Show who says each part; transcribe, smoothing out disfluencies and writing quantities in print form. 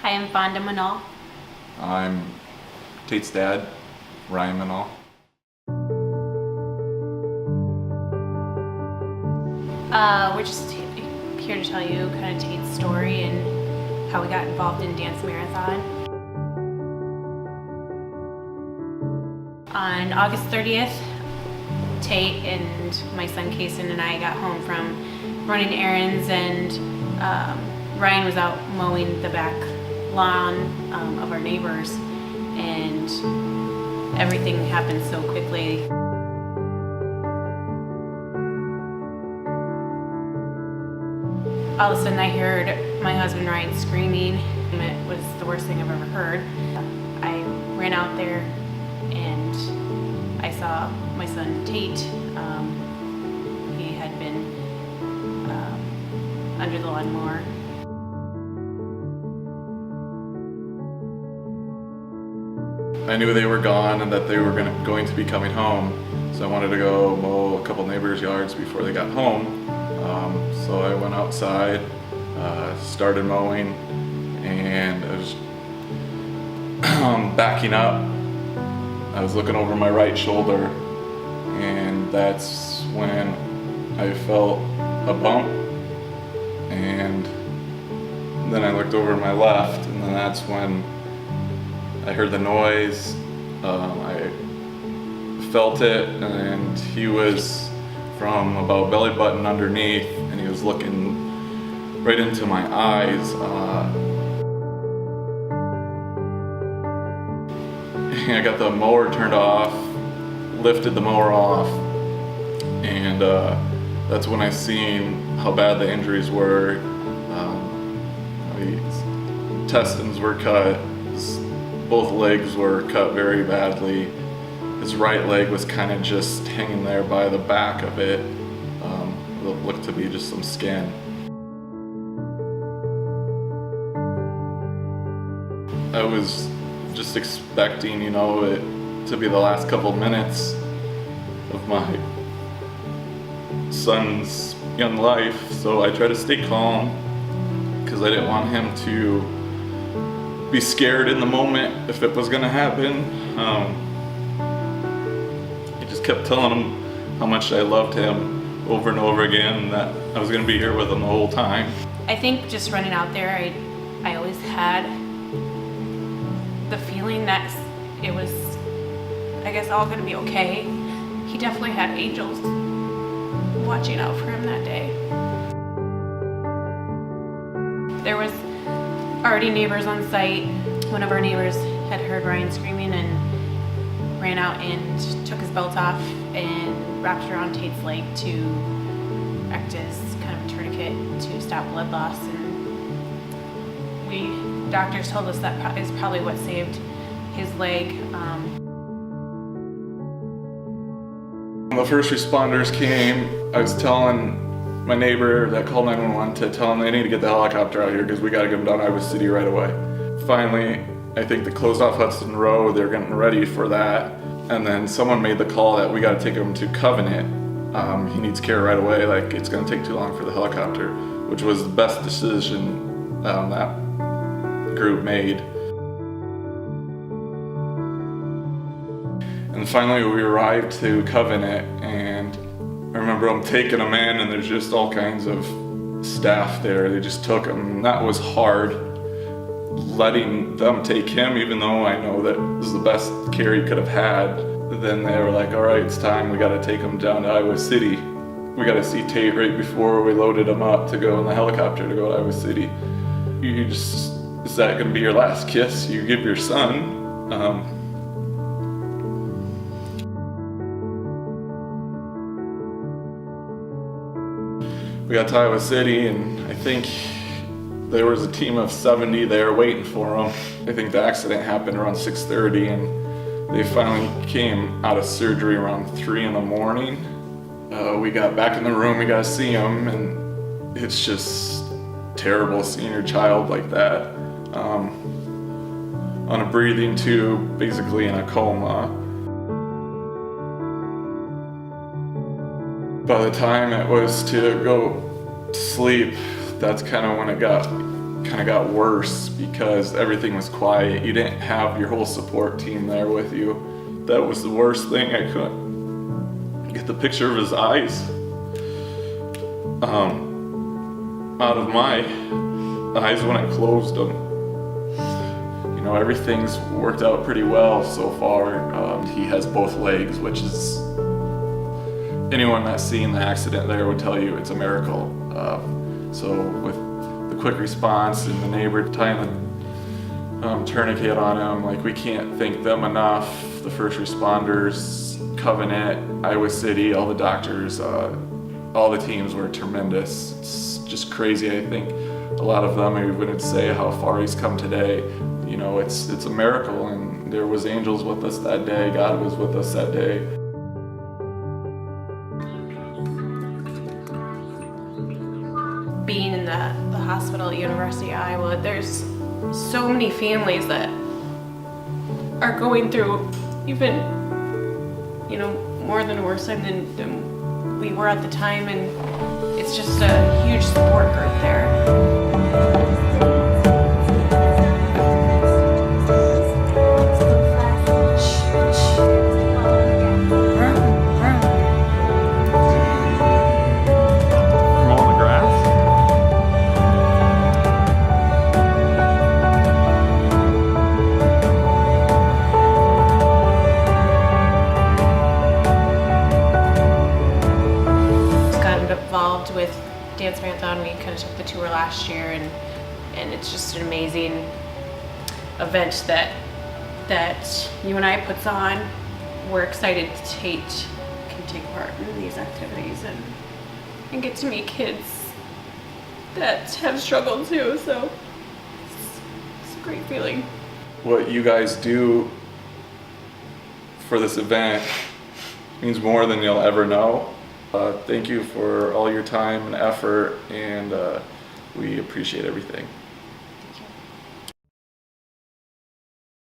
Speaker 1: Hi, I'm Fonda Manal.
Speaker 2: I'm Tate's dad, Ryan Manal.
Speaker 1: We're just here to tell you kind of Tate's story and how we got involved in Dance Marathon. On August 30th, Tate and my son Kason and I got home from running errands, and Ryan was out mowing the back lawn of our neighbors, and everything happened so quickly. All of a sudden I heard my husband Ryan screaming. It was the worst thing I've ever heard. I ran out there and I saw my son Tate. He had been under the lawnmower.
Speaker 2: I knew they were gone and that they were going to be coming home, so I wanted to go mow a couple neighbors' yards before they got home. So I went outside, started mowing, and I was backing up. I was looking over my right shoulder, and that's when I felt a bump, and then I looked over my left, and then that's when I heard the noise. I felt it, and he was from about belly button underneath, and he was looking right into my eyes. I got the mower turned off, lifted the mower off, and that's when I seen how bad the injuries were. His intestines were cut, both legs were cut very badly. His right leg was kind of just hanging there by the back of it. It looked to be just some skin. I was just expecting, it to be the last couple minutes of my son's young life, so I tried to stay calm because I didn't want him to be scared in the moment if it was gonna happen. I just kept telling him how much I loved him over and over again, and that I was gonna be here with him the whole time.
Speaker 1: I think just running out there, I always had the feeling that it was, I guess, all gonna be okay. He definitely had angels watching out for him that day. There was already neighbors on site. One of our neighbors had heard Ryan screaming and ran out and took his belt off and wrapped it around Tate's leg to act as kind of a tourniquet to stop blood loss. And doctors told us that is probably what saved his leg.
Speaker 2: When the first responders came, I was telling my neighbor that called 911 to tell them they need to get the helicopter out here because we got to get them down to Iowa City right away. Finally, I think they closed off Hudson Road. They're getting ready for that. And then someone made the call that we got to take him to Covenant. He needs care right away. Like, it's going to take too long for the helicopter, which was the best decision that group made. And finally, we arrived to Covenant, and I remember them taking him in, and there's just all kinds of staff there. They just took him, and that was hard, letting them take him, even though I know that it was the best care he could have had. Then they were like, all right, it's time, we gotta take him down to Iowa City. We gotta see Tate right before we loaded him up to go in the helicopter to go to Iowa City. Is that gonna be your last kiss you give your son? We got to Iowa City, and I think there was a team of 70 there waiting for him. I think the accident happened around 6:30, and they finally came out of surgery around 3 in the morning. We got back in the room, we got to see him, and it's just terrible seeing your child like that, on a breathing tube, basically in a coma. By the time it was to go to sleep, that's kind of when it got kind of got worse because everything was quiet. You didn't have your whole support team there with you. That was the worst thing. I couldn't get the picture of his eyes out of my eyes when I closed them. You know, everything's worked out pretty well so far. He has both legs, which is, anyone that's seen the accident there would tell you it's a miracle. So with the quick response and the neighbor tying the tourniquet on him, like, we can't thank them enough. The first responders, Covenant, Iowa City, all the doctors, all the teams were tremendous. It's just crazy. I think a lot of them even would say how far he's come today. You know, it's a miracle, and there was angels with us that day. God was with us that day.
Speaker 1: Being in the hospital at University of Iowa, there's so many families that are going through even, you know, more than a worse time than we were at the time, and it's just a huge support group there. Involved with Dance Marathon. We kind of took the tour last year, and it's just an amazing event that you and I puts on. We're excited that Tate can take part in these activities and get to meet kids that have struggled too, so it's a great feeling.
Speaker 2: What you guys do for this event means more than you'll ever know. Thank you for all your time and effort, and we appreciate everything.